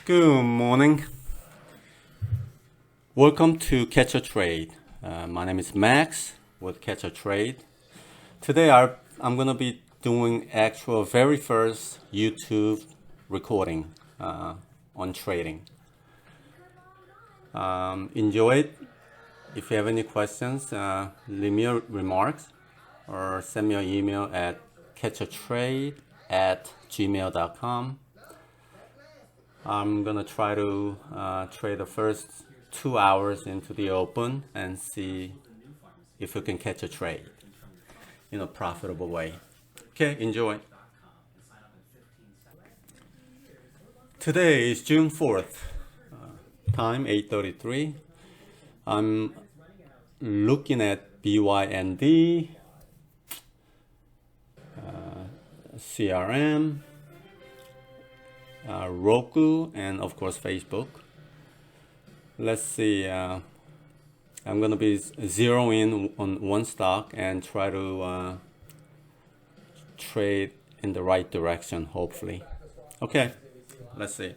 Good morning. Welcome to CatchATrade. My name is Max with CatchATrade. Today I'm going to be doing actual very first YouTube recording on trading. Enjoy it. If you have any questions, leave me remarks or send me an email at catchatrade@gmail.com. I'm gonna try to trade the first 2 hours into the open and see if we can catch a trade in a profitable way. Okay, enjoy. Today is June 4th, time 8:33. I'm looking at BYND, CRM, Roku, and of course Facebook. Let's see, I'm gonna be zeroing on one stock and try to trade in the right direction, hopefully. Okay, let's see.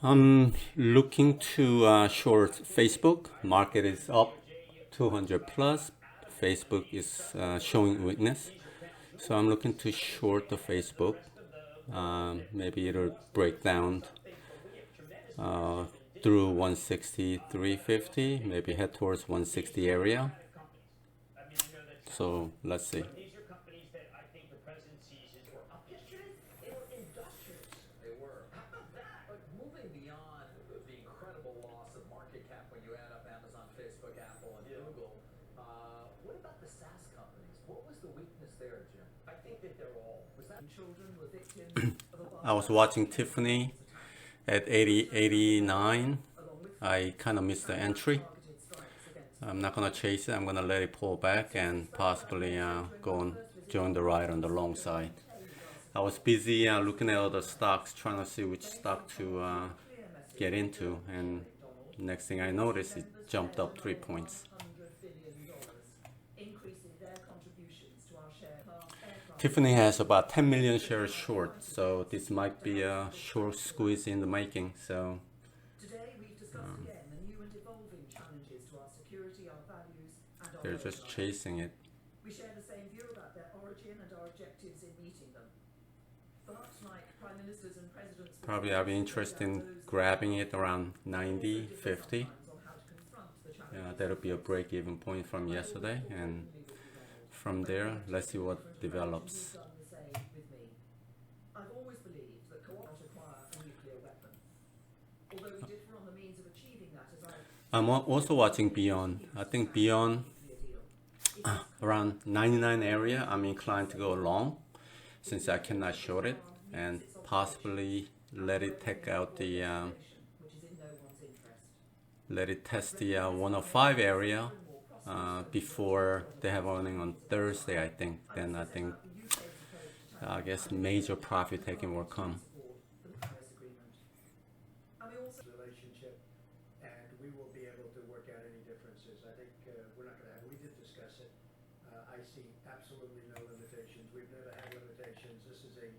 I'm looking to short Facebook. Market is up 200 plus. Facebook is showing weakness, so I'm looking to short the Facebook. Maybe it'll break down through 163.50, maybe head towards 160 area. So let's see. I was watching Tiffany at 89. I kind of missed the entry. I'm not gonna chase it. I'm gonna let it pull back and possibly go and join the ride on the long side. I was busy looking at other stocks, trying to see which stock to get into, and next thing I noticed, it jumped up 3 points. Tiffany has about 10 million shares short, so this might be a short squeeze in the making. So they're just chasing it. We share the same view about their origin and our objectives in meeting them. But like prime ministers and presidents, probably I'll be interested in grabbing it around 90, 50. That'll be a break-even point from yesterday, and from there, let's see what develops. I'm also watching Beyond. I think Beyond around 99 area, I'm inclined to go long since I cannot short it, and possibly let it take out the let it test the 105 area before they have earning on Thursday, I think. Then I guess major profit taking will come. Relationship, and we will be able to work out any differences. I think we're not going to have. We did discuss it. I see absolutely no limitations. We've never had limitations. This is a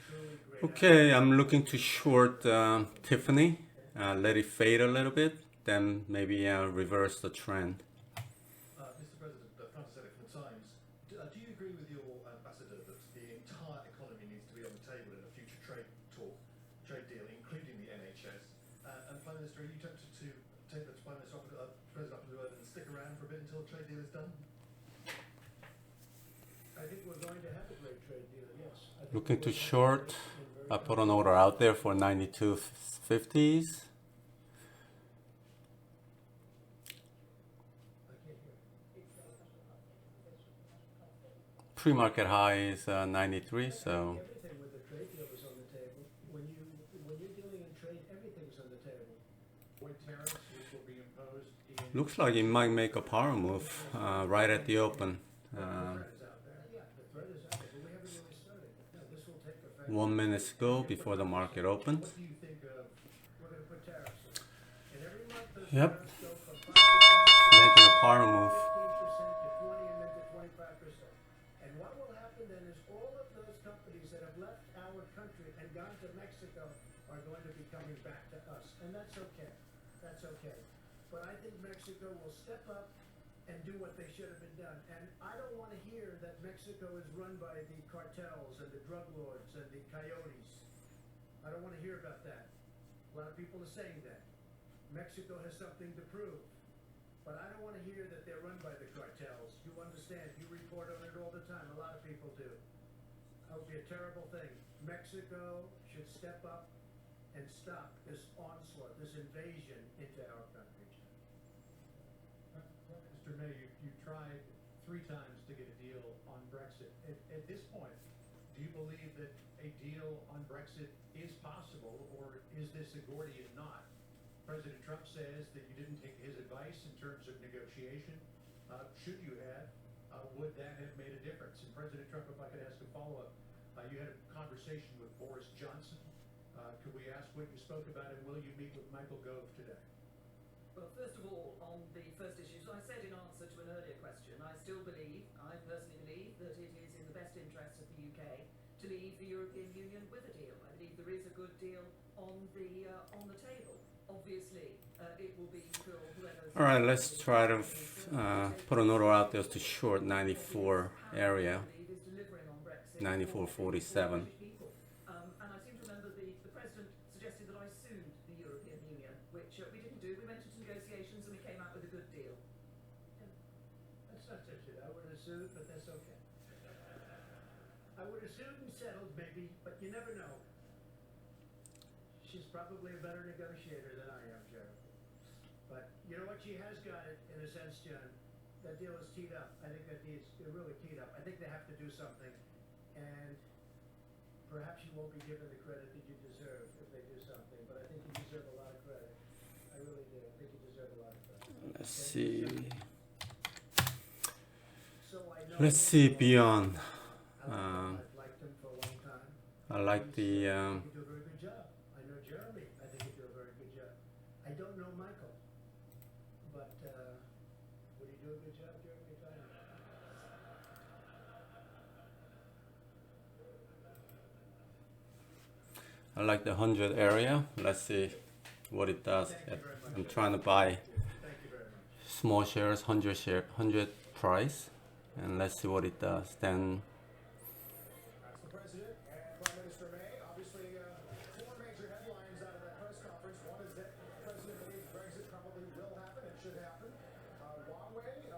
truly great. Okay, I'm looking to short Tiffany. Let it fade a little bit, then maybe reverse the trend. Mr. President, Francis said it from the Times. Do you agree with your ambassador that the entire economy needs to be on the table in a future trade deal, including the NHS? And Prime Minister, are you tempted to take the Prime Minister President up to the word and stick around for a bit until the trade deal is done? I think we're going to have a great trade deal. Yes. Looking to short. I put an order out there for 92.50s. Pre-market high is 93, so Everything with the trade deal is on the table. When you're dealing in trade, everything's on the table. Tariffs which will be imposed in looks like it might make a power move right at the open. The threat is out there. The threat is out there, but we haven't really started. No, this will take effect. 1 minute to go before the market opens. What do you think of? We're going to put tariffs in. And every month those Yep. tariffs go from 5% Making a power move. 15% to 20% and then to 25%. And what and gone to Mexico are going to be coming back to us, and that's okay. That's okay. But I think Mexico will step up and do what they should have been done. And I don't want to hear that Mexico is run by the cartels and the drug lords and the coyotes. I don't want to hear about that. A lot of people are saying that. Mexico has something to prove. But I don't want to hear that they're run by the cartels. You understand. You report on it all the time. A lot of people do. That would be a terrible thing. Mexico should step up and stop this onslaught, this invasion into our country. Mr. May, you tried 3 times to get a deal on Brexit. At this point, do you believe that a deal on Brexit is possible, or is this a Gordian knot? President Trump says that you didn't take his advice in terms of negotiation. Should you have, would that have made a difference? And President Trump, if I could ask a follow-up, you had a conversation with Boris Johnson. Could we ask what you spoke about, and will you meet with Michael Gove today? Well, first of all, on the first issue, so I said in answer to an earlier question, I personally believe that it is in the best interest of the UK to leave the European Union with a deal. I believe there is a good deal on the table. Obviously, it will be for whoever... All right, let's try to put an order out there to short 94 area, 94.47. And I seem to remember the President suggested that I sued the European Union, which we didn't do. We went into negotiations and we came out with a good deal. That's not such it. I would have sued, but that's okay. I would have sued and settled, maybe, but you never know. She's probably a better negotiator than I am, Jeremy. But you know what? She has got it, in a sense, John. That deal is teed up. I think they're really teed up. I think they have to do something. And perhaps you won't be given the credit that you deserve if they do something. But I think you deserve a lot of credit. I really do. I think you deserve a lot of credit. Let's see. Let's see beyond. I've liked him for a long time. I like the. You do a very good job. I know Jeremy. I think you do a very good job. I don't know Michael, but would he do a good job, Jeremy? I like the 100 area. Let's see what it does. I'm trying to buy Thank you very much. small shares, 100 price, and let's see what it does. Then That's the President and Prime Minister May. Obviously, 4 major headlines out of that press conference. One is that the President believes Brexit probably will happen. It should happen. Huawei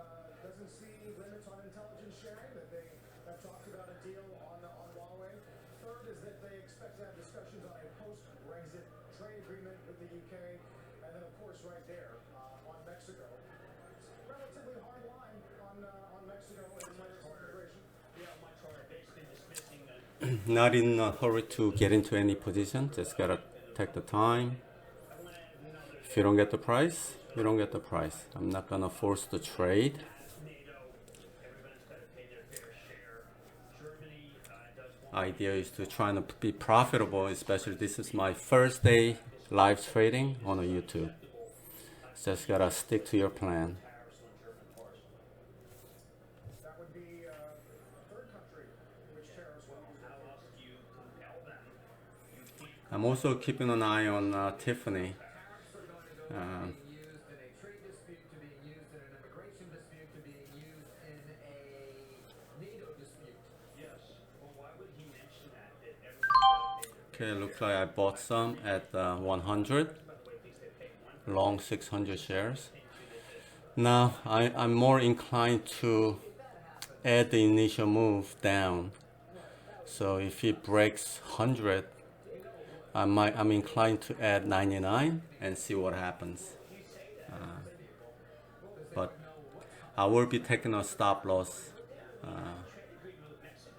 doesn't see limits on intelligence sharing, that they have talked about a deal on Huawei. Third is that they expect to have discussions on a post-Brexit trade agreement with the UK. And then, of course, right there on Mexico. It's a relatively hard line on Mexico and immigration. not in a hurry to get into any position. Just gotta take the time. If you don't get the price, you don't get the price. I'm not gonna force the trade. Idea is to try to be profitable, especially this is my first day live trading on a YouTube. Just gotta stick to your plan. That would be a third country which tariffs will be. How else do you compel them? I'm also keeping an eye on Tiffany. Tariffs are going to go from being used in a trade dispute to being used in an immigration dispute to being used in a NATO dispute. Yes. Well, why would he mention that? That everyone's got to pay their Okay, looks like I bought some at 100, long 600 shares. Now I'm more inclined to add the initial move down. So if it breaks 100, I'm inclined to add 99 and see what happens. But I will be taking a stop loss,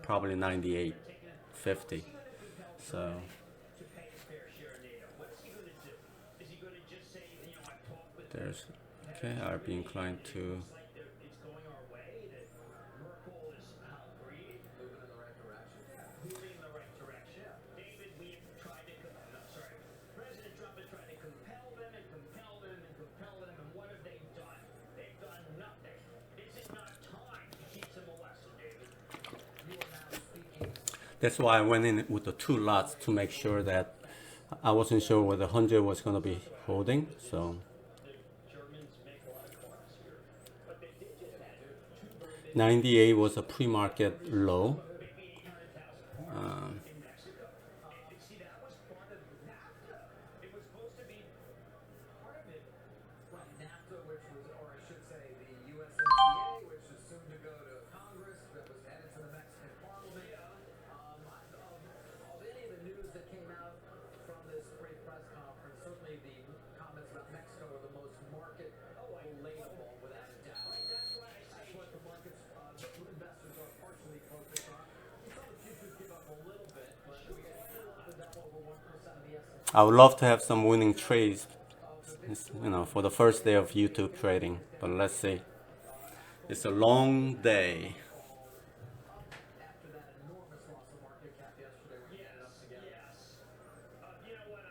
probably 98.50. So there's okay. I'll be inclined to. it's going our way, that Merkel is moving in the right direction. David, we have tried to, President Trump has tried to compel them and compel them and compel them, and what have they done? They've done nothing. Is it not time to teach them a lesson, David? You are now speaking That's why I went in with the 2 lots to make sure that I wasn't sure whether 100 was going to be holding. So The Germans make a lot of cars here, but they did just have two very big 98 was a pre-market low. maybe 800,000 cars in Mexico. And see, that was part of NAFTA. It was supposed to be part of it. Right, NAFTA, which was, or I should say, the USMCA, which is soon to go to Congress, that was headed to the Mexican Parliament. Of any of the news that came out from this great press conference, certainly the comments about Mexico were the most market relatable, without a doubt. That's what the markets, investors are partially focused on. We saw the futures give up a little bit, but we still opened up over 1% of the S&P. I would love to have some winning trades, for the first day of YouTube trading. But let's see. It's a long day. After that enormous loss of market cap yesterday, when it ended up together. Yes. You know what?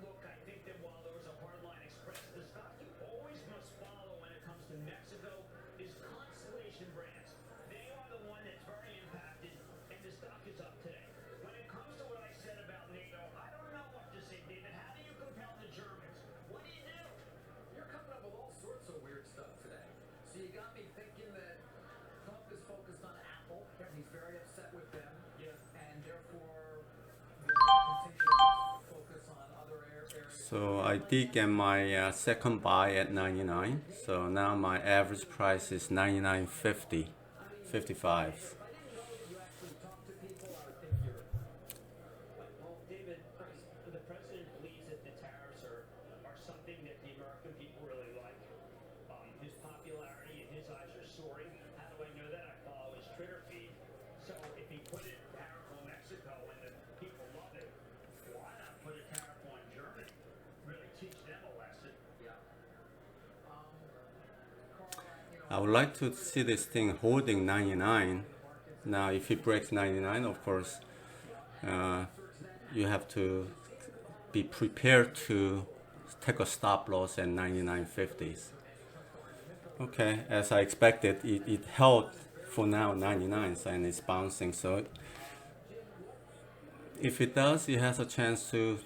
Look, I think that while there was a hard line expressed, the stock you always must follow when it comes to Mexico is Constellation Brands. They are the one that's very impacted, and the stock is up today. When it comes to what I said about NATO, I don't know what to say, David. How do you compel the Germans? What do you do? You're coming up with all sorts of weird stuff today. So you got me thinking that Trump is focused on Apple, and he's very upset with them, and therefore they're going to continue to focus on other areas. So I did get my second buy at 99. So now my average price is 99.50, 55. If I didn't know that you actually talk to people, I would think you're Well, David, the president believes that the tariffs are something that the American people really like. His popularity in his eyes are soaring. How do I know that? I follow his Twitter feed. So if he put a tariff on Mexico and the people love it, why not put a tariff on Germany? Really teach them a lesson. I would like to see this thing holding 99. Now, if it breaks 99, of course, you have to be prepared to take a stop loss at 99.50s. Okay, as I expected, it held for now 99, and it's bouncing. So if it does, it has a chance to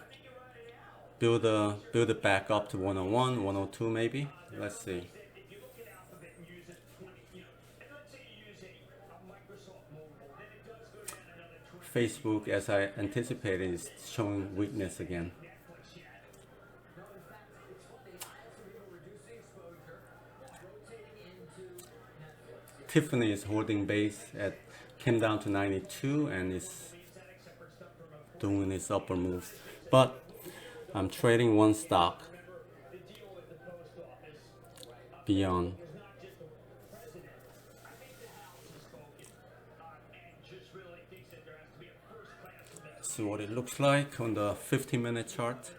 build it back up to 101, 102 maybe. Let's see. If you look at Alphabet and use it 20, and let's say you use a Microsoft Mobile, then it does go down another 20. Facebook, as I anticipated, is showing weakness again. Netflix yet. No, in fact, it's funny. I had some people reducing exposure, rotating into Netflix. Tiffany is holding base came down to 92 and is doing its upper move. But I'm trading one stock The deal with the post office beyond. was not just the president. I think the House has spoken and just really thinks that there has to be a first-class investor. See what it looks like on the 50-minute chart. The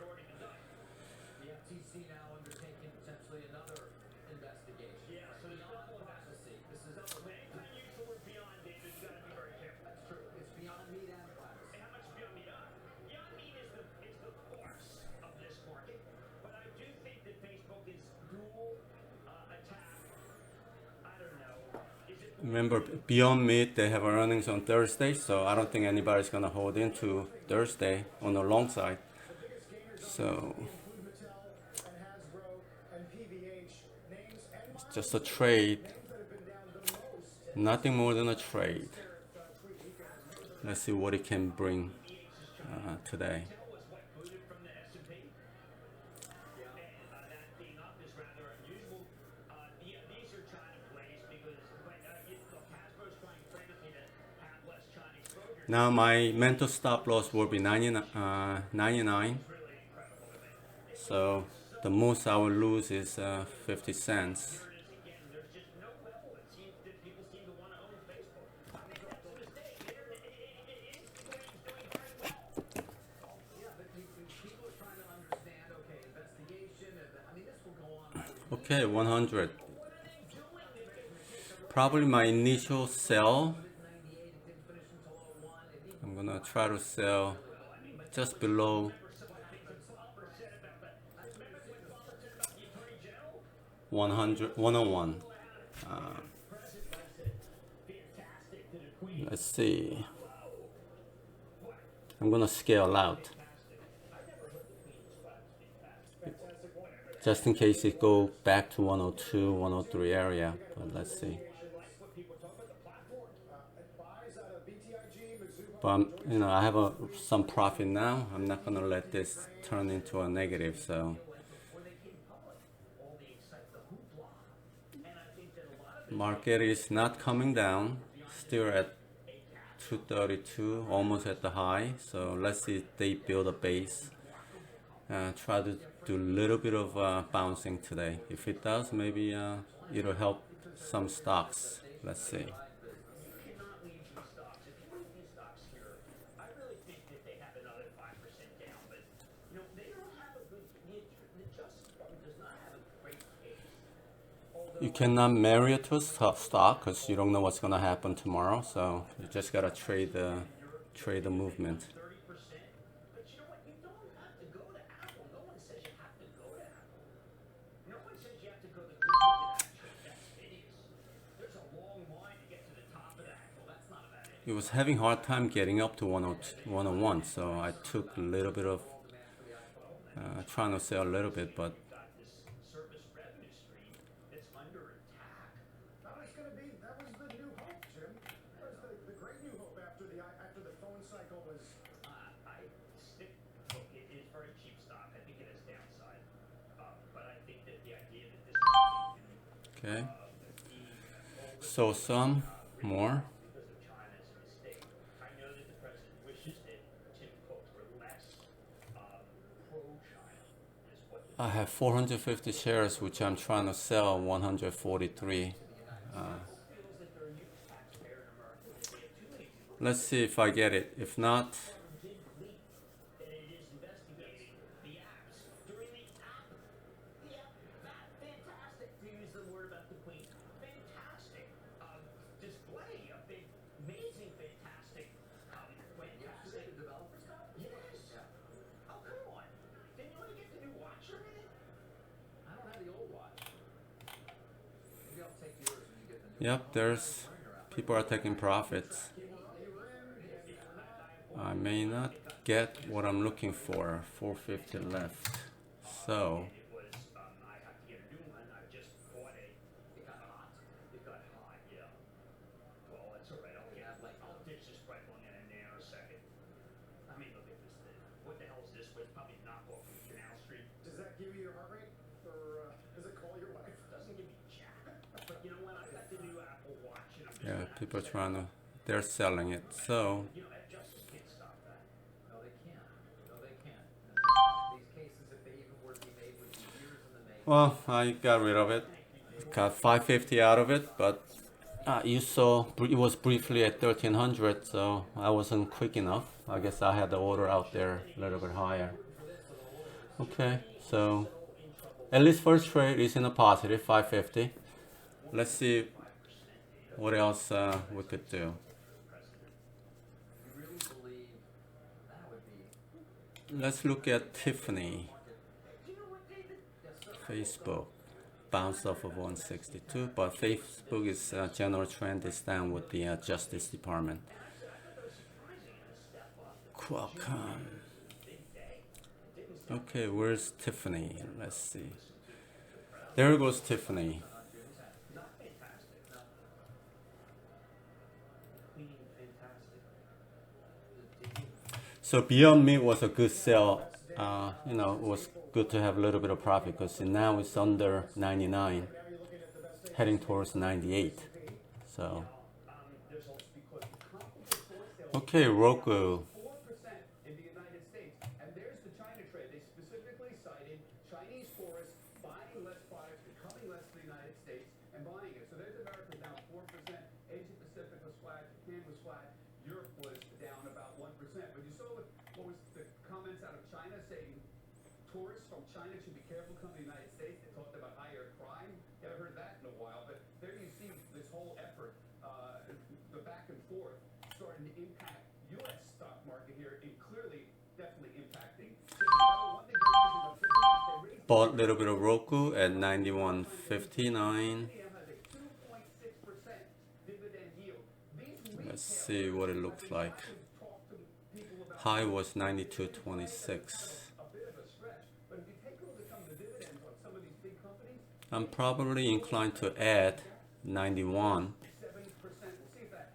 FTC now undertaking potentially another investigation. Yeah, so there's Beyond no privacy. This is Anytime you use the word beyond, David, you got to be very careful. that's true. It's beyond meat and privacy. And how much beyond meat? Beyond meat is the course of this market, but I do think that Facebook is dual attack. I don't know. Is it Remember, Beyond Meat, they have earnings on Thursday, so I don't think anybody's going to hold into Thursday on the long side. So Include Mattel and Hasbro and PVH names and it's just a trade, names that have been down the most. nothing more than a trade. Let's see what it can bring today. was what booted from the S&P? And that being up is rather unusual. These are China plays because, look, Hasbro's trying frantically to have less China exposure. Now my mental stop loss will be 99. Really incredible to me. So the most I will lose is 50 cents. Here it is again. There's just no level. It seems that people seem to want to own Facebook. I mean, that's a mistake. Instagram's doing very well. Yeah, but people are trying to understand, okay, investigation, and I mean, this will go on. Okay, 100. Probably my initial sell. 98, it didn't finish until 01. It needs I'm gonna try to sell just below 100, 101. Let's see. I'm gonna scale out just in case it go back to 102, 103 area. But let's see. But I have some profit now. I'm not gonna let this turn into a negative. So market is not coming down. Still at 232, almost at the high. So let's see if they build a base. Try to do a little bit of bouncing today. If it does, maybe it'll help some stocks. Let's see. Cannot leave these stocks. If you leave these stocks here, I really think that they have another 5% down, but they don't have a good. The Justice Department does not have a great case. You cannot marry it to a stock because you don't know what's gonna happen tomorrow. So you just gotta trade the movement. 30%. But you know what? You don't have to go to Apple. No one says you have to go to Apple. No one says you have to go to Google. That's hideous. There's a long line to get to the top of that. Well, that's not a bad idea. It was having hard time getting up to 101, so I took a little bit of trying to sell a little bit, but Got this service revenue stream that's under attack. That was the new hope, Jim. That was the great new hope after the phone cycle was. I stick. Look, it is very cheap stock. I think it has downside, but I think that the idea that this okay. So some more. because of China is a mistake. I know that the president wishes that Tim Cook were less pro-China. Is what the I have 450 shares, which I'm trying to sell 143. feels that they're a huge taxpayer in America. That they have too many people. Let's see if I get it. If not, Did leak that it is investigating the apps during the app. Fantastic to use the word about the Queen. Fantastic display, a big, amazing, fantastic, fantastic. The developers got it? Yes. Oh, come on. Didn't you want to get the new watch or anything? I don't have the old watch. Maybe I'll take yours when you get the new yep, there's people are taking profits. I may not get what I'm looking for. 450 left. So It was, I have to get a new one. I just bought it. It got hot. It got hot, yeah. Well, that's all right. I'll ditch this bright one in a second. I mean, look at this thing. What the hell is this? It's probably a knockoff from Canal Street. Does that give you your heart rate, or does it call your wife? It doesn't give me jack. But you know what? I've got the new Apple Watch, and I'm just yeah, gonna people are have to trying to. They're selling it. So that Justice can't stop that. No, they can't. No, they can't. These cases, if they even were to be made, would be years in the making. well, I got rid of it. Got 550 out of it, but you saw it was briefly at 1300, so I wasn't quick enough. I guess I had the order out there a little bit higher. Okay, so at least first trade is in a positive 550. Let's see what else we could do. You really believe that would be Let's look at Tiffany. Facebook bounced off of 162, but Facebook is general trend is down with the Justice Department. Qualcomm. Okay, where's Tiffany? Let's see. There goes Tiffany. So Beyond Meat was a good sell. It was good to have a little bit of profit because now it's under 99, heading towards 98. So, okay, Roku. 4% in the United States. And there's the CatchATrade. They specifically cited Chinese tourists buying less products, becoming less to the United States, and buying it. So there's America down 4%. Asia Pacific was flat. Japan was flat. Europe was down about 1%. But you saw what was the comments out of China saying tourists from China should be careful coming to the United States. They talked about higher crime. You haven't heard that in a while. But there you see this whole effort, the back and forth, starting to impact U.S. stock market here, and clearly, definitely impacting. One thing they raised Bought a little bit of Roku at 91.59. has a 2.6% dividend yield. These Let's see what it looks like. high was 92.26. a bit of a stretch. But if you take a look at some of the dividends on some of these big companies, I'm probably inclined to add 91. 7%. We'll see if that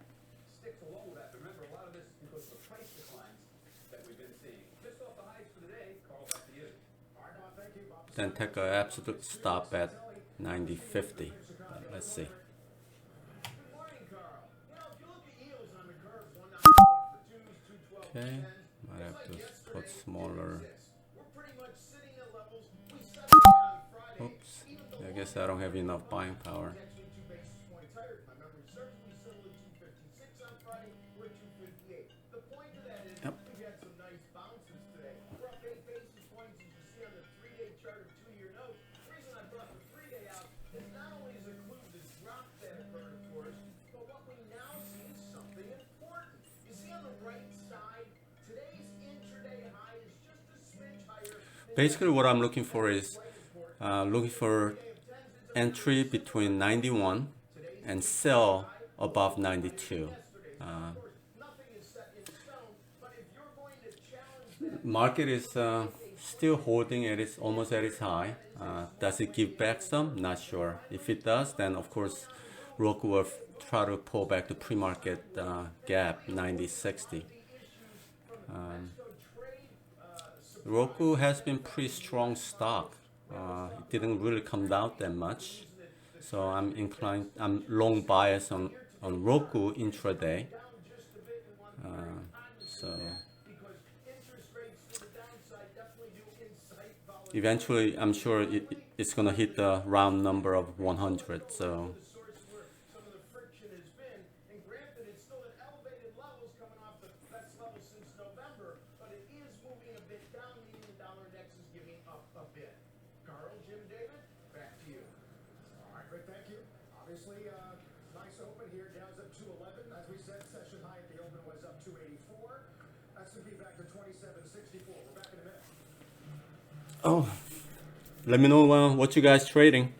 sticks along with that. Remember, a lot of this is because of the price declines that we've been seeing. Just off the highs for the day, Carl, back to you. All right, Bob, thank you. Bob, Then take an absolute stop at 90.50. But let's see. Good morning, Carl. You know, if you look at yields on the curve, 191 for twos, 212 for Okay, tens, might have to it's like put yesterday smaller. didn't exist. We're pretty much sitting at levels we set on Friday. Oops, I guess I don't have enough buying power. It's actually 2 basis points higher. If my memory serves me, similarly 256 on Friday. We're at 258. The point of that is Yep. we've had some nice bounces today. We're up 8 basis points, as you see on the 3-day chart of 2-year notes. The reason I brought the 3-day out is not only does it include the drop that occurred, of course, but what we now see is something important. You see on the right side, today's intraday high is just a smidge higher than Basically, what I'm looking for is entry between 91 and sell above 92. nothing is set in stone. But if you're going to challenge that, Market is still holding at its almost at its high. Does it give back some? Not sure. If it does, then of course Roku will try to pull back the pre-market gap 90.60. Roku has been pretty strong stock. It didn't really come down that much, so I'm long bias on Roku intraday. So eventually, I'm sure it's gonna hit the round number of 100. So the source where some of the friction has been, and granted, it's still at elevated levels coming off the best level since November, but it is moving a bit down, meaning the dollar index is giving up a bit. Carl, Jim, David, back to you. All right, Rick, thank you. Obviously, nice open here. Dow's up 211. As we said, session high at the open was up 284. S&P back to 2764. We're back in a minute. oh, let me know what you guys trading.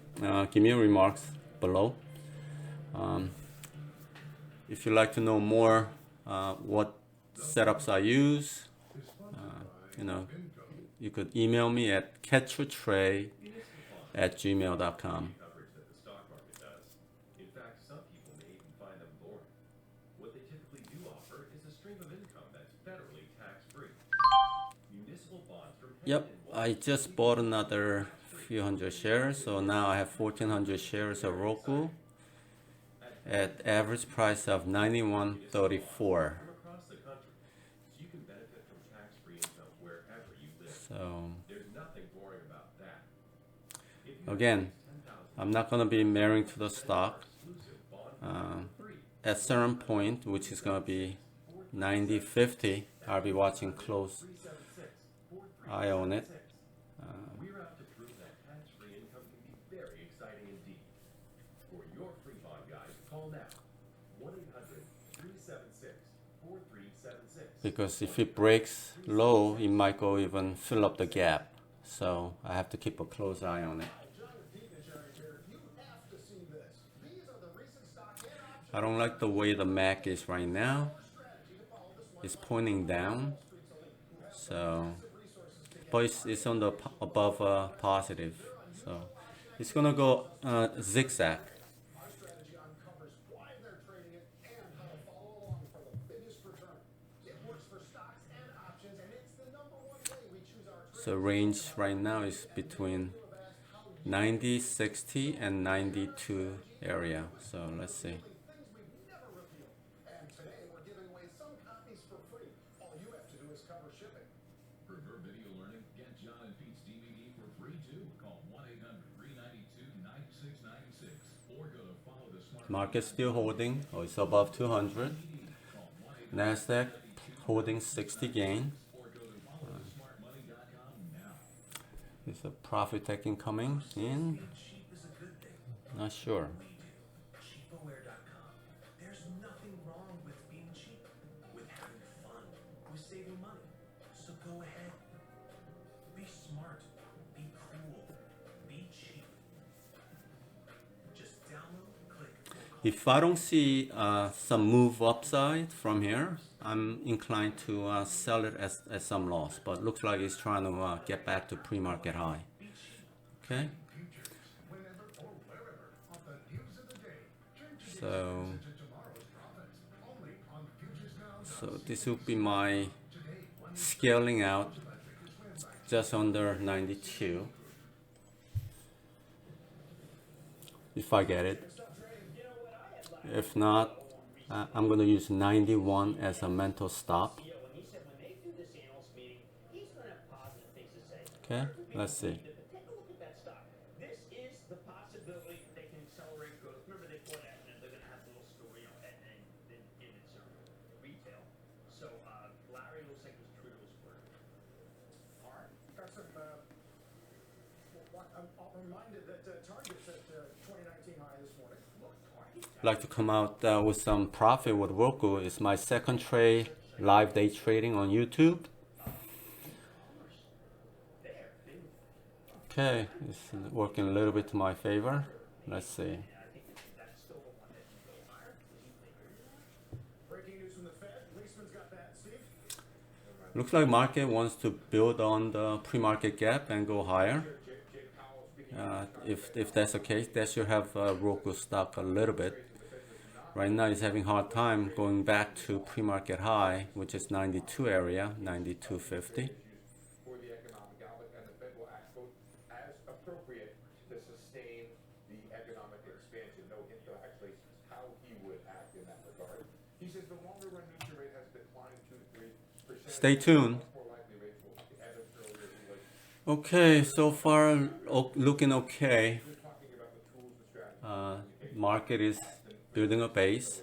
Give me remarks below. If you'd like to know more what setups I use, you could email me at CatchATrade@gmail.com. Coverage that the stock market does. In fact, some people may even find them boring. What they typically do offer is a stream of income that's federally tax-free. Municipal bonds from Yep, I just bought another few hundred shares, so now I have 1,400 shares of Roku at average price of $91.34. from across the country, so you can benefit from tax-free income wherever you live. So There's nothing boring about that. If you again, I'm not gonna be marrying to the stock. exclusive bond free, At certain point, which is gonna be 90.50, I'll be watching close 376 eye on it. we're out to prove that tax-free income can be very exciting indeed. For your free bond guide, call now 1-800-376-4376. Because if it breaks low, it might go even fill up the gap. So I have to keep a close eye on it. John with Dignitary here. You have to see this. These are the recent stock and option I don't like the way the MAC is right now. strategy to follow this one. It's pointing down. So, Resources to get but it's on the above positive. So it's gonna go zigzag. our strategy uncovers why they're trading it and how to follow along for the biggest return. It works for stocks and options, and it's the number one way we choose our trade. So range right now is between 90, 60, and 92 area. So let's see. Things we've never revealed. And today we're giving away some copies for free. All you have to do is cover shipping. Prefer video learning? Get John and Pete's DVD for free too. Call 1-800-392-9696 or go to follow the smart Market still holding. Oh, it's above 200. Nasdaq holding 60 gain. or go to followthesmartmoney.com now. Is a profit taking coming in? Cheap is a good thing. Not sure. Cheapaware.com. There's nothing wrong with being cheap, with having fun, with saving money. So go ahead. Be smart. Be cool. Be cheap. Just download, click, or If I don't see some move upside from here, I'm inclined to sell it at some loss. But looks like it's trying to get back to pre-market high. Okay. Whenever or wherever on the news of the day. Turn today's So, news into tomorrow's profits. Only on FuturesNow. so this will be my Today, one scaling out electric is swim by just under 92. If I get it. If not, I'm going to use 91 as a mental stop. When he said when they do this analyst meeting, he's going to have positive things to say. Okay, let's see. But take a look at that stock. This is the possibility that they can accelerate growth. Remember, they bought out and they're going to have a little store, you know, in its retail. So Larry looks like he's true to his word. All right, got some, I'm reminded that Target's at 2019 high this morning. I'd like to come out with some profit with Roku. It's my second trade, live day trading on YouTube. Okay, it's working a little bit to my favor. Let's see. Breaking news from the Fed. Leisman's got that. Steve? Looks like market wants to build on the pre-market gap and go higher. If that's the case, that should have Roku stock a little bit. Right now it's having hard time going back to pre-market high, which is 92 area, 92.50. For the economic outlook, and the Fed will act both as appropriate to sustain the economic expansion. No hint to actually how he would act in that regard. He says the longer run neutral rate has declined 2 to 3%. Stay tuned. More likely rates will ebb earlier than Okay, so far looking okay. we're talking about the tools and strategies. Market is building a base.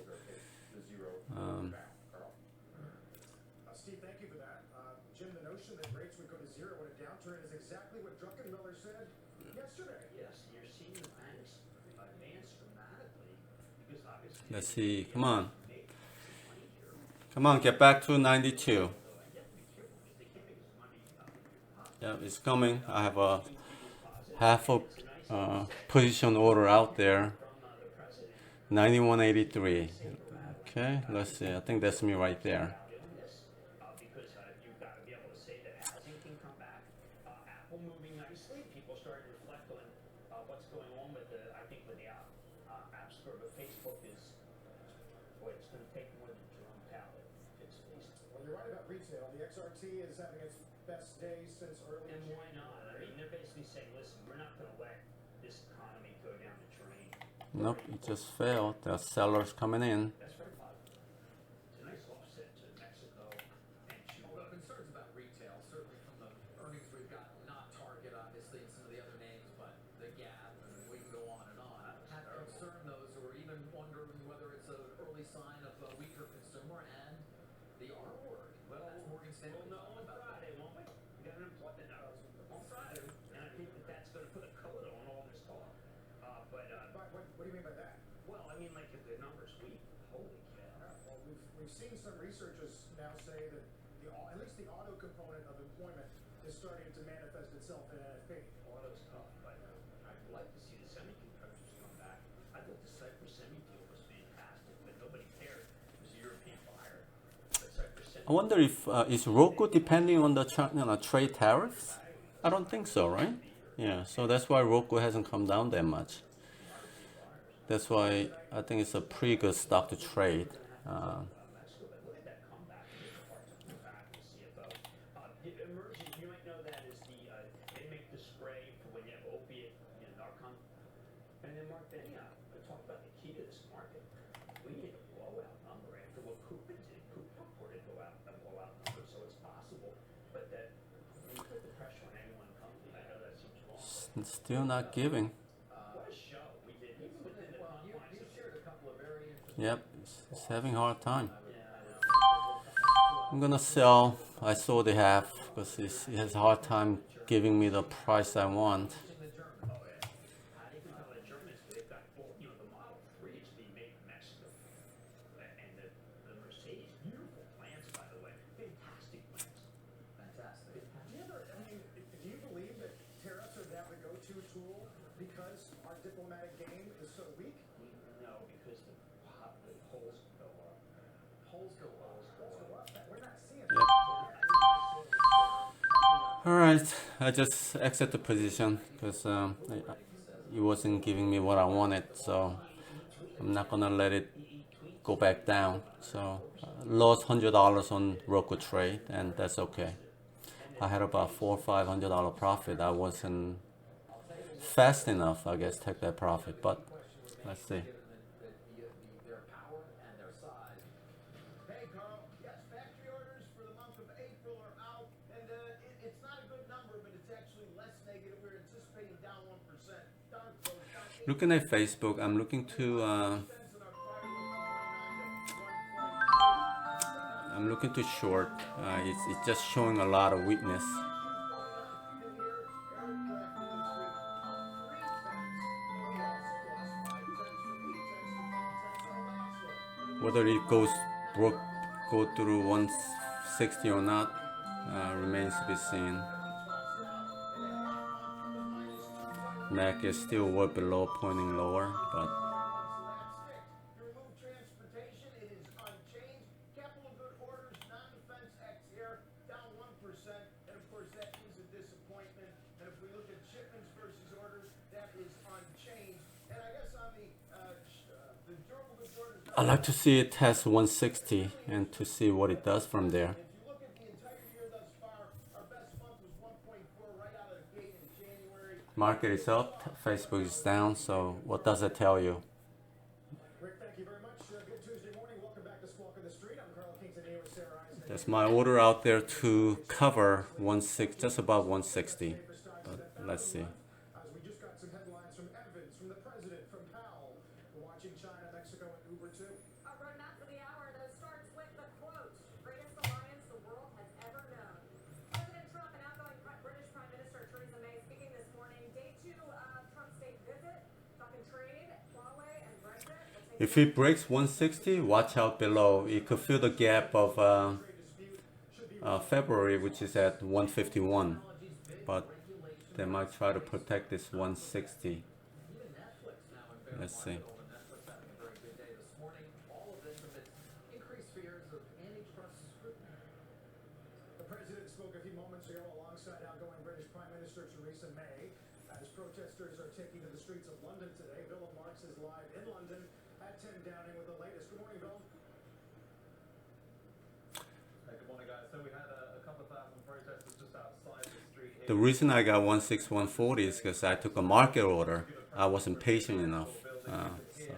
Steve, thank you for that. Jim, the notion that rates would go to zero in a downturn is exactly what Druckenmiller said yesterday. Yes, you're seeing the banks advance dramatically because obviously. Let's see, come on. Come on, get back to 92. Yeah, it's coming. I have a half a position order out there. 91.83. Okay, let's see. I think that's me right there. Because you've got to be able to say that housing can come back. Apple moving nicely. People starting to reflect on what's going on with the, I think, with the App Store. But Facebook is, boy, it's going to take more than Jerome Powell to fix Facebook. Well, you're right about retail. The XRT is having its best day since early And why January. not? I mean, they're basically saying, listen, we're not going to let this economy go down the drain. Nope, it just failed. There are sellers coming in. That's very positive. It's a nice offset to Mexico and to Well, concerns about retail, certainly from the earnings we've got, not Target, obviously, and some of the other names, but the Gap, and we can go on and on. Have concerned those who are even wondering whether it's an early sign of a weaker consumer and the R word. Well, that's Morgan Stanley. We'll know on Friday, won't we? We got an employment numbers on Friday, and I think that that's going to put a color on all this talk. What do you mean by that? Well, I mean, like if the numbers weak, holy cow. Well, we've seen some researchers now say that at least the auto component of employment is starting to manifest itself in NFP. Auto's tough, but I'd like to see the semiconductors come back. I thought the Cypress Semi deal was fantastic, but nobody cared. It was a European buyer. But Cypress Semi. I wonder if is Roku depending on the trade tariffs? I don't think so, right? Yeah, so that's why Roku hasn't come down that much. That's why I think it's a pretty good stock to trade. Look at that comeback. Back to CFO. Emerging, you might know that is they make the spray for when you have opiate, Narcan. And then Mark Benioff talked about the key to this market. We need a blowout number after what Cooper did. Cooper reported a blowout number, so it's possible. But that when you put the pressure on anyone company, I know that seems wrong. Still not giving. What a show we did, even within the confines You of shared a couple of very interesting. Yep, it's having a hard time. Yeah, I know. I'm gonna sell. I sold the half because it has a hard time giving me the price I want. Oh, yeah. How do you tell the Germans they've got the Model 3 is being made in Mexico. And the Mercedes, beautiful plants, by the way. Fantastic plants. Fantastic. Do you believe that tariffs are now the go-to tool because our diplomatic game is so weak? No, because the bulls go up. We're not seeing Yep. All right, I just exit the position because it wasn't giving me what I wanted, so I'm not gonna let it go back down. So lost $100 on Roku trade, and that's okay. I had about $400 or $500 profit. I wasn't fast enough, I guess, take that profit, but let's see. their power and their size. Hey, Carl. Yes, factory orders for the month of April are out, and it's not a good number, but it's actually less negative. We're anticipating down 1%. Down close, down 8%. Looking at Facebook, I'm looking to short. It's just showing a lot of weakness. Whether it go through 160 or not remains to be seen. MAC is still well below, pointing lower, but remove transportation, it is unchanged. Capital good orders, non-defense X here, down 1%, and of course that is a disappointment. And if we look at shipments versus orders, that is unchanged. And I guess on the durable goods orders, I'd like to see it test 160 and to see what it does from there. if you look at the entire year thus far, our best month was 1.4 right out of the gate in January. Market is up, Facebook is down, so what does it tell you? Rick, thank you very much. Good Tuesday morning. Welcome back to Squawk on the Street. I'm Carl Kingston here with Sarah Eisen. There's my order out there to cover 16, just about 160, but let's see. As we just got some headlines from Evans, from the president, from Powell. We're watching China, Mexico, and Uber too. A roadmap for the hour, though, starts with the quote, greatest alliance the world has ever known. President Trump and outgoing British Prime Minister Theresa May speaking this morning, day 2 of Trump's state visit, talking trade, Huawei, and Brexit. If it breaks 160, watch out below. It could fill the gap of February, which is at 151, but they might try to protect this 160. Let's see. Netflix having a very good day this morning. All of this amidst increased fears of antitrust scrutiny. The president spoke a few moments ago alongside outgoing British Prime Minister Theresa May as protesters are taking to the streets of London today. Bill Marks is live in London at 10 Downing with the latest. Good morning, Bill. Hey, good morning, guys. So we had a couple of thousand protesters just outside the street here. The reason I got 16140 is because I took a market order. I wasn't patient enough. So.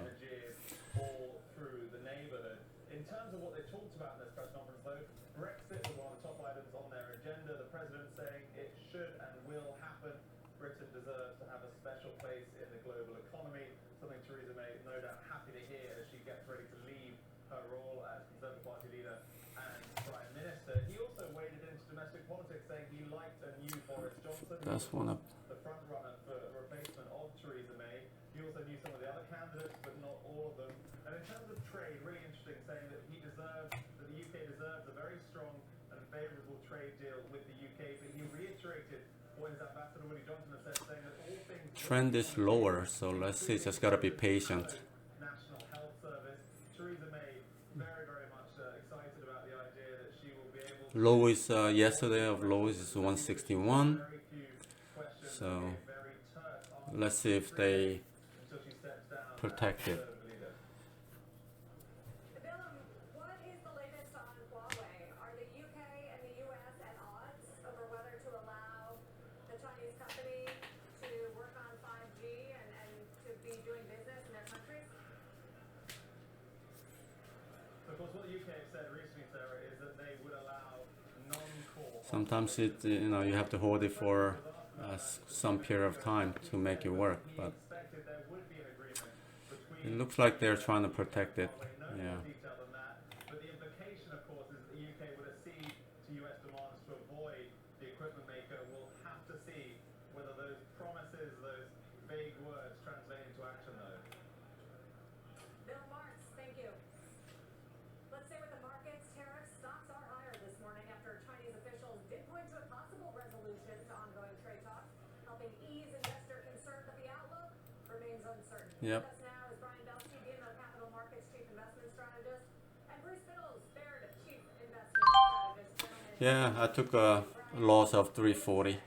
All through the neighborhood. In terms of what they talked about in this press conference, though, Brexit was one of the top items on their agenda. The president saying it should and will happen. Britain deserves to have a special place in the global economy. Something Theresa May is no doubt happy to hear as she gets ready to leave her role as Conservative Party leader and Prime Minister. He also waded into domestic politics, saying he liked a new Boris Johnson. That's one of The front runner for replacement of Theresa May. He also knew some of the other candidates, but not all of them. And in terms of trade, really interesting, saying that the UK deserves a very strong and favorable trade deal with the UK. But he reiterated what his ambassador Willie Johnson has said, saying that all things trend is lower, so let's see. Just gotta be patient. National Health Service. Theresa May very, very much excited about the idea that she will be able to Low is yesterday of lows is 161. very few questions So very terse answers let's see if they until she steps down. protect it. Leader. Bill, what is the latest on Huawei? Are the UK and the US at odds over whether to allow the Chinese company to work on 5G and to be doing business in their countries? Of course, what the UK have said recently, Sarah, is that they would allow non-core. Sometimes you have to hold it for some period of time to make it work, but Expected there would be an agreement between. it looks like they're trying to protect it. No Yeah. more detail than that. But the implication, of course, is that the UK would accede to US demands to avoid the equipment maker. We'll have to see whether those promises, those vague words, translate into action, though. Bill Marks, thank you. Let's stay with the markets. Tariffs, stocks are higher this morning after Chinese officials did point to a possible resolution to ongoing trade talks, helping ease investor concern, but the outlook remains uncertain. Yep. With us now is Brian Belsky, BMO Capital Markets Chief Investment Strategist, and Bruce Fiddles, Bear Yeah, I took a loss of 340. Is it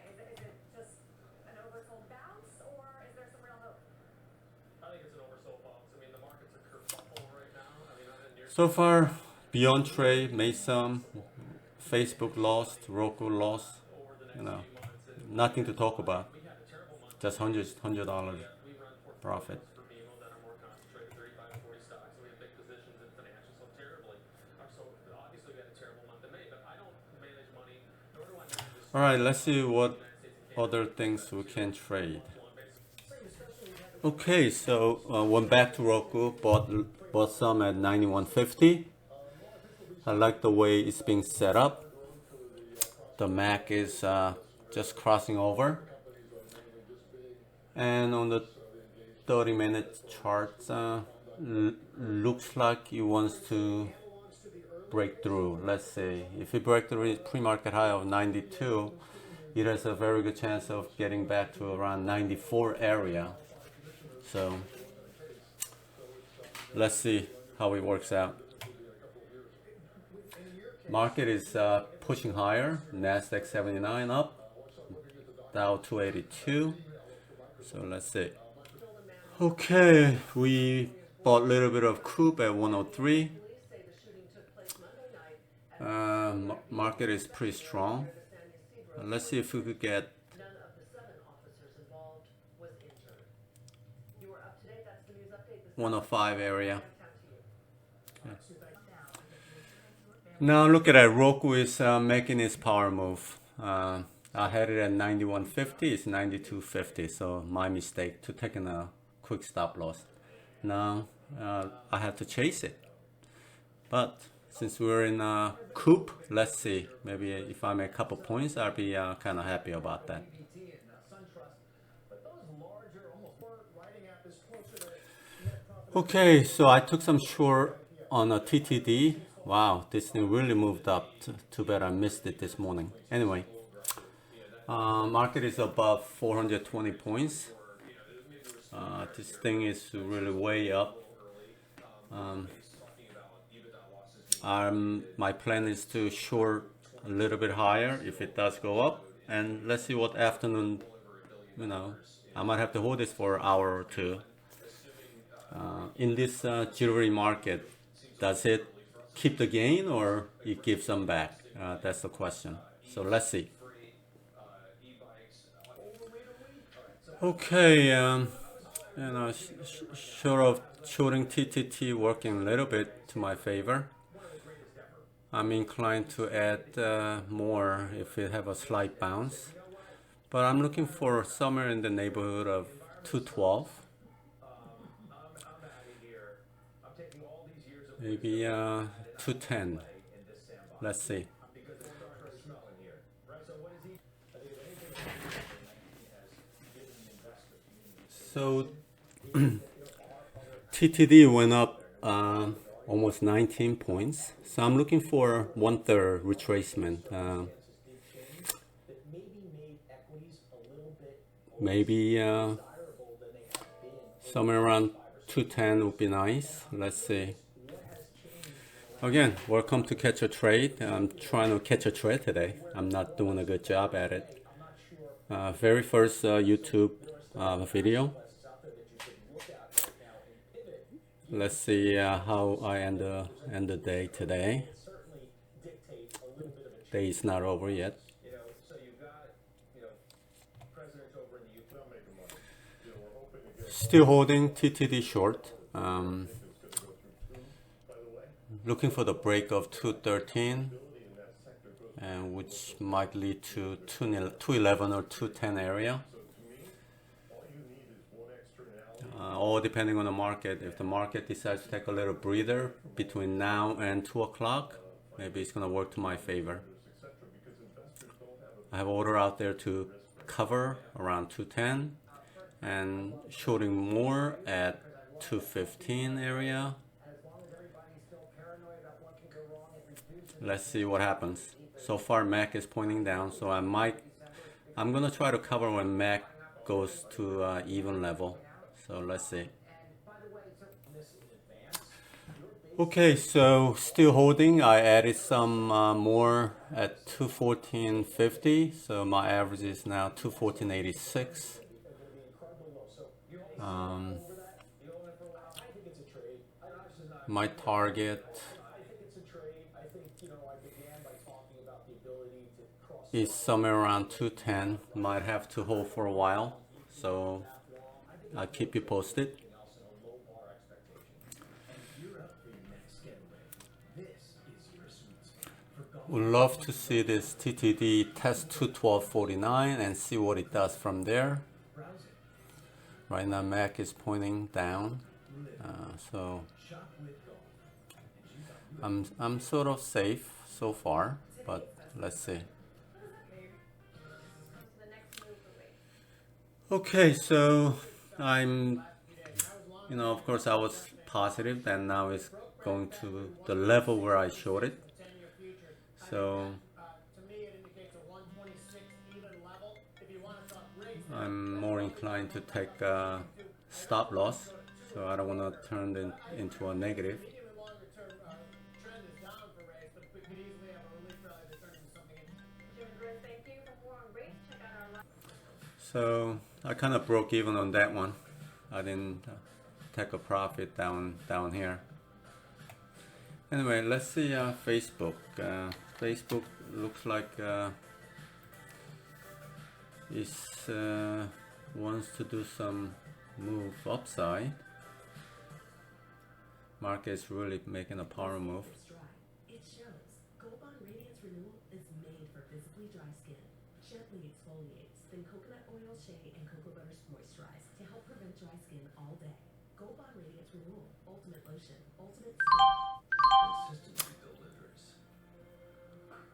just an oversold bounce, or is there some real hope? I think it's an oversold bounce. I mean, the market's a kerfuffle right now. I mean, I'm in near So far, Beyond Trade made some, Facebook lost, Roku lost, over the you next know, few months, and nothing to talk about. we had a terrible month. Just $100 We run profit. portfolios for BMO that are more concentrated, 35 to 40 stocks, and we have big positions in financials, so terribly. So obviously we had a terrible month in May, but I don't manage money, nor do I manage this All right, let's see what other things we can trade. Okay, so went back to Roku, bought some at 91.50. I like the way it's being set up. The MAC is just crossing over, and on the 30-minute chart, looks like it wants to break through. Let's see, if it breaks through pre-market high of 92, it has a very good chance of getting back to around 94 area. So let's see how it works out. Market is pushing higher. Nasdaq 79 up, Dow 282. So let's see. Okay, we bought a little bit of Coop at 103. Market is pretty strong. Let's see if we could get 105 area. Now look at that, Roku is making its power move. I had it at 91.50, it's 92.50, so my mistake to taking a quick stop loss. Now I have to chase it. But since we're in a Coop, let's see, maybe if I make a couple points, I'll be kind of happy about that. Okay, so I took some short on a TTD. Wow, this thing really moved up. Too bad I missed it this morning. Anyway, market is above 420 points. This thing is really way up. My plan is to short a little bit higher if it does go up. And let's see what afternoon, I might have to hold this for an hour or two. In this jewelry market, does it keep the gain or it gives them back? That's the question. So let's see. Okay, short of shorting TTT working a little bit to my favor. I'm inclined to add more if it have a slight bounce, but I'm looking for somewhere in the neighborhood of 212. Maybe 210. Let's see. So TTD went up almost 19 points. So I'm looking for 1/3 retracement. Maybe somewhere around 210 would be nice. Let's see. Again, welcome to CatchATrade. I'm trying to catch a trade today. I'm not doing a good job at it. Very first YouTube video. Let's see how I end the day today. Day is not over yet. Still holding TTD short. Looking for the break of 213, and which might lead to 211 or 210 area. All depending on the market. If the market decides to take a little breather between now and 2 o'clock, maybe it's going to work to my favor. I have order out there to cover around 210 and shorting more at 215 area. Let's see what happens. So far MAC is pointing down, so I'm gonna try to cover when MAC goes to even level. So let's see. Okay, so still holding. I added some more at 214.50, so my average is now 214.86. Um, my target is somewhere around 210. Might have to hold for a while, so I'll keep you posted. Would love to see this TTD test 212.49 and see what it does from there. Right now MAC is pointing down, so I'm sort of safe so far, but let's see. Okay, so I'm, of course I was positive, and now it's going to the level where I shorted. So I'm more inclined to take a stop loss, so I don't want to turn it into a negative. So I kind of broke even on that one. I didn't take a profit down here. Anyway, let's see Facebook. Facebook looks like it wants to do some move upside. Market is really making a power move. It shows Gold Bond Radiance Renewal is made for physically dry skin. Gently exfoliates, then coconut oil, shea, and cocoa butter moisturize to help prevent dry skin all day. Gold Bond Radiance Renewal, Ultimate Lotion, Ultimate Skin. Consistency delivers.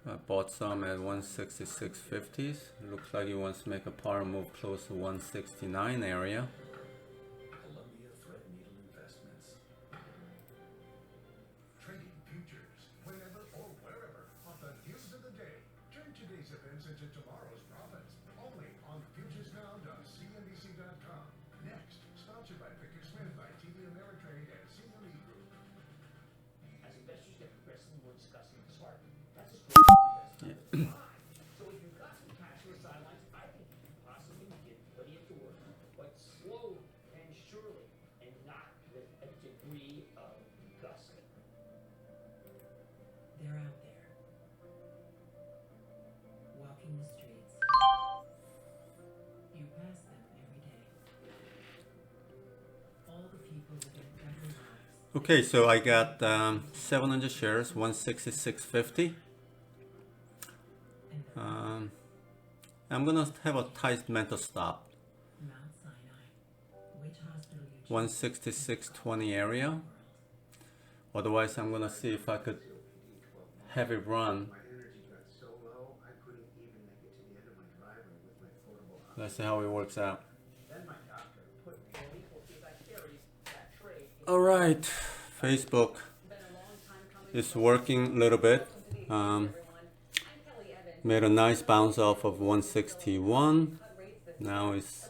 I bought some at 166.50s. Looks like he wants to make a power move close to 169 area. Columbia Thread Needle Investments. Trading futures, whenever or wherever, on the news of the day. Turn today's events into tomorrow's profits. Only on futuresnow.cnbc.com. Next, sponsored by Victor Smith by TD Ameritrade and CME Group. As investors get progressively more disgusting and smart, that's a great investment. So if you've got some cash on the sidelines, I think you can possibly begin putting it to work, but slowly and surely, and not with a degree of gusto. They're out there, walking the streets. You pass them every day. All the people living better lives. Okay, so I got 700 shares, 166.50. I'm gonna have a tight mental stop. Mount Sinai. Which hospital you choose? 166.20 area. Otherwise, I'm gonna see if I could have it run. My energy got so low, I couldn't even make it to the end of my driveway with my portable oxygen. Let's see how it works out. Then my doctor put me equal to that carries that trade. All right, Facebook is working a little bit. Made a nice bounce off of 161. Now it's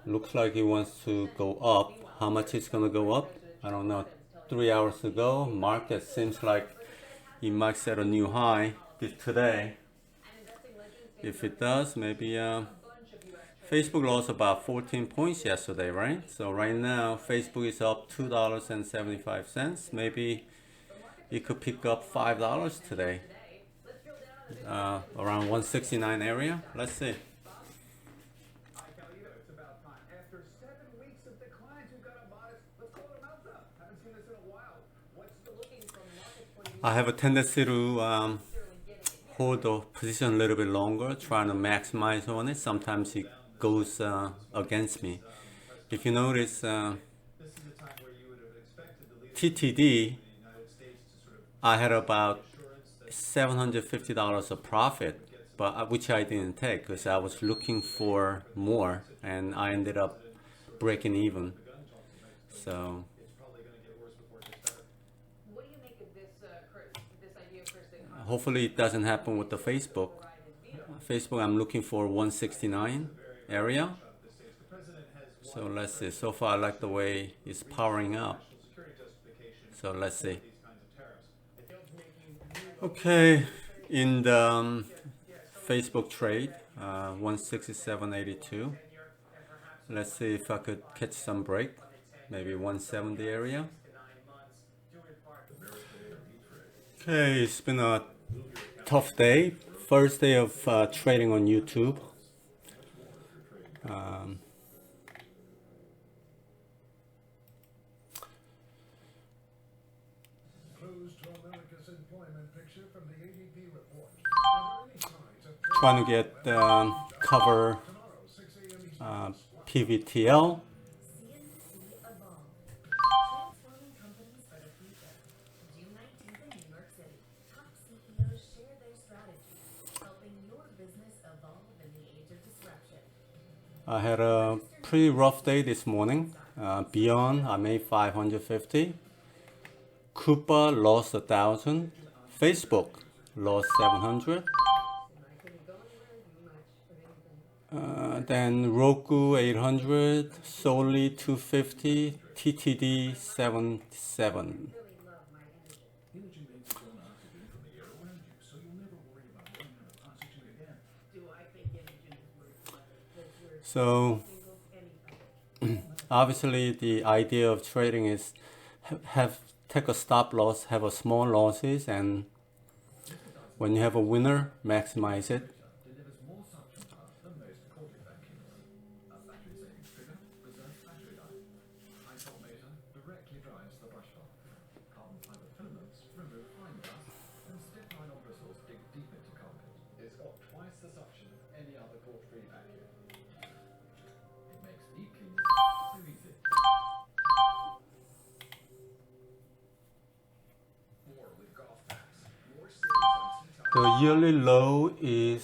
looks like it wants to go up. How much it's gonna go up? I don't know. 3 hours to go. Market seems like it might set a new high today. If it does, maybe Facebook lost about 14 points yesterday, right? So right now Facebook is up $2.75. Maybe it could pick up $5 today. Around 169 area. Let's see. Hi, Calito. It's about time. After 7 weeks of declines, we've got a modest, let's call it a meltdown. Haven't seen this in a while. What's the looking from market point of view? I have a tendency to hold the position a little bit longer, trying to maximize on it. Sometimes it goes against me. If you notice, This is the time where you would have expected the leadership TTD, of the United States to sort of I had about assurance that $750 of profit, but which I didn't take because I was looking for more, and I ended up breaking even. So it's probably going to get worse before it gets better. What do you make of this, Chris, this idea, Chris, that hopefully it doesn't happen with the Facebook. Facebook, I'm looking for 169 area. The president has So let's see. So far, I like the way it's powering up. national security So let's see. these kinds of tariffs. The deal's making new Okay, in the Facebook trade, 167.82. Let's see if I could catch some break, maybe 170 area. Okay, it's been a tough day. First day of trading on YouTube. Clues to America's employment picture from the ADP report. Are there any signs of Trying to get cover tomorrow, 6 a.m. Eastern? PVTL. CNBC Evolve. Transforming companies for the future. June 19th in New York City. Top CEOs share their strategies, helping your business evolve in the age of disruption. I had a pretty rough day this morning. Beyond, I made 550. Coupa lost 1,000. Facebook lost 700. Then Roku 800. Soli 250. TTD 77. Imaging data from oxygen from the air around you, so you'll never worry about running out of oxygen again. So obviously the idea of trading is take a stop loss, have a small losses, and when you have a winner, maximize it. Delivers more suction power than most corporate vacuums. A battery savings trigger reserves battery life. High-top motor directly drives the brush valve. Carbon fiber filaments remove fine dust, and stiff nylon bristles dig deep into carpet. It's got twice the suction of any other cord-free vacuum. It makes deep cleaning so easy. More with golf packs. More savings on tee time The yearly low is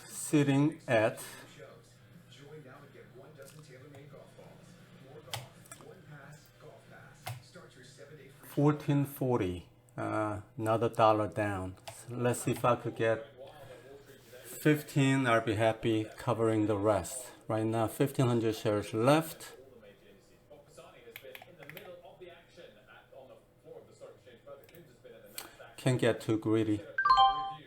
sitting at shows. Join now and get 1 dozen tailor-made golf balls. More golf. One pass, golf pass. Start your 7-day free 1440. Another dollar down. So let's see if I could get 15. I'll be happy covering the rest. Right now, 1,500 shares left. Bob Pisani has been in the middle of the action on the floor of the stock exchange. Further Coons has been at the Nasdaq. Can't get too greedy. Review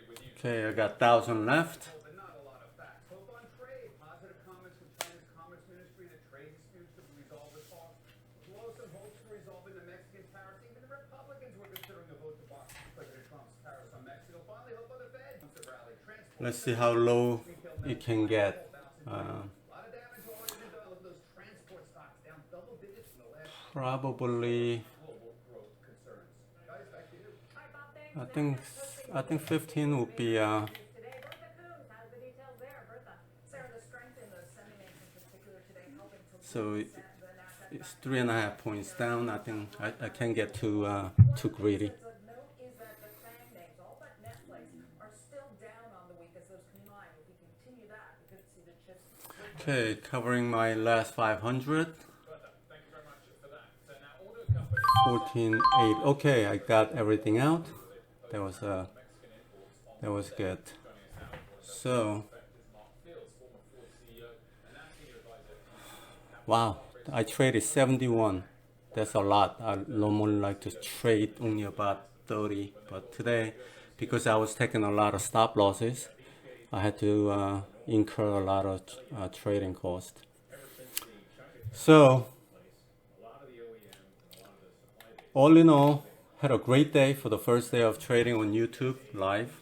with you. Okay, I got 1,000 left. but not a lot of facts. Hope on trade. Positive comments from China's Commerce Ministry that trade disputes could be resolved with talks. Some hopes for resolving the Mexican tariffs. Even the Republicans were considering a vote to block President Trump's tariffs on Mexico. Finally, hope on the Fed. Rally. Transport. Let's see how low it can get. A lot of damage already been done. Look at those transport stocks down double digits in the last Probably, global growth concerns. Guys, back to you. All right, Bob, thanks. I think 15 would be Today, Bertha Coombs has the details there. Bertha, Sarah, the strength in the semi-names in particular today helping to so. set the Nasdaq It's 3.5 points down. I think I can't get too greedy. Of note is that the FANG names, all but Netflix, are still down on the week as those combine. If we continue that, we could see the chips. Okay, covering my last 500. Thank you very much for that. So now auto companies 14.8. Okay, I got everything out. That was good. So, wow, I traded 71. That's a lot. I normally like to trade only about 30, but today, because I was taking a lot of stop losses, I had to incur a lot of trading cost. So, all in all, had a great day for the first day of trading on YouTube live.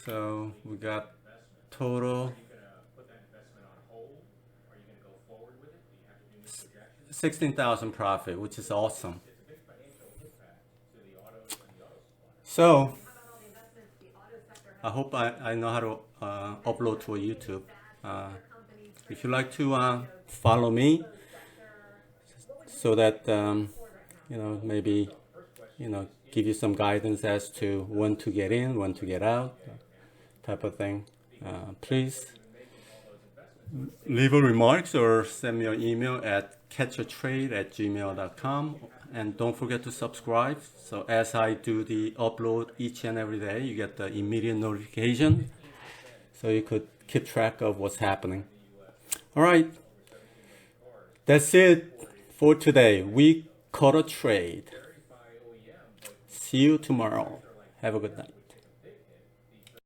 So we got total 16,000 profit, which is awesome. So I hope I know how to upload to a YouTube. If you like to follow me, so that maybe give you some guidance as to when to get in, when to get out, type of thing. Please leave a remarks or send me an email at CatchATrade@gmail.com, and don't forget to subscribe. So as I do the upload each and every day, you get the immediate notification, so you could keep track of what's happening. All right, that's it. for today. We caught a trade. See you tomorrow. Have a good night.